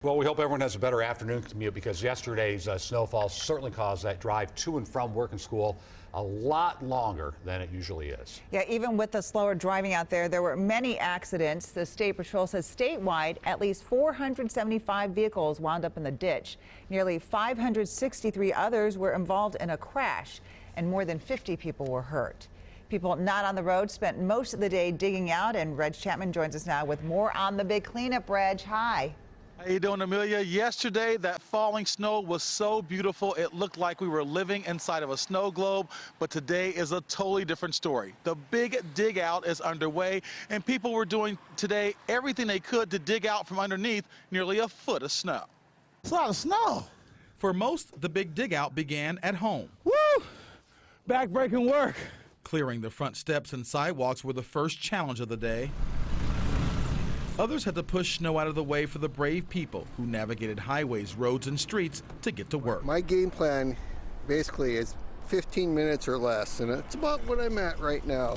Well, we hope everyone has a better afternoon commute because yesterday's snowfall certainly caused that drive to and from work and school a lot longer than it usually is. Yeah, even with the slower driving out there were many accidents. The State Patrol says statewide, at least 475 vehicles wound up in the ditch. Nearly 563 others were involved in a crash, and more than 50 people were hurt. People not on the road spent most of the day digging out, and Reg Chapman joins us now with more on the big cleanup. Reg, hi. How you doing, Amelia? Yesterday, that falling snow was so beautiful, it looked like we were living inside of a snow globe, but today is a totally different story. The big dig out is underway, and people were doing today everything they could to dig out from underneath nearly a foot of snow. It's a lot of snow. For most, the big dig out began at home. Woo! Back-breaking work. Clearing the front steps and sidewalks were the first challenge of the day. Others had to push snow out of the way for the brave people who navigated highways, roads, and streets to get to work. My game plan basically is 15 minutes or less, and it's about what I'm at right now.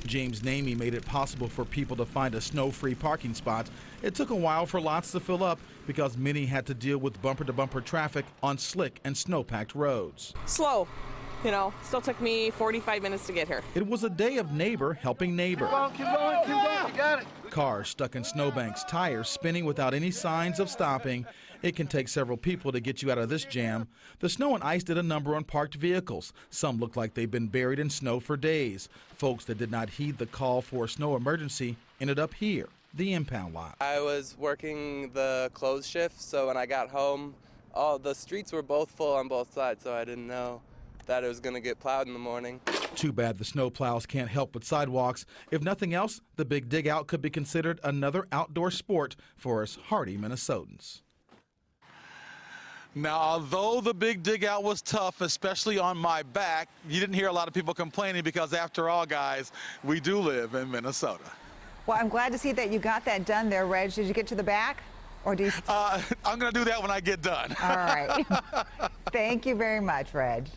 James Namey made it possible for people to find a snow-free parking spot. It took a while for lots to fill up because many had to deal with bumper-to-bumper traffic on slick and snow-packed roads. Slow. Still took me 45 minutes to get here. It was a day of neighbor helping neighbor. Keep going, you got it. Cars stuck in snowbanks, tires spinning without any signs of stopping. It can take several people to get you out of this jam. The snow and ice did a number on parked vehicles. Some looked like they've been buried in snow for days. Folks that did not heed the call for a snow emergency ended up here, the impound lot. I was working the close shift, so when I got home, the streets were both full on both sides, so I didn't know that it was going to get plowed in the morning. Too bad the snow plows can't help with sidewalks. If nothing else, the big dig out could be considered another outdoor sport for us hardy Minnesotans. Now, although the big dig out was tough, especially on my back, you didn't hear a lot of people complaining because after all, guys, we do live in Minnesota. Well, I'm glad to see that you got that done there, Reg. Did you get to the back? Or do you... I'm going to do that when I get done. All right. Thank you very much, Reg.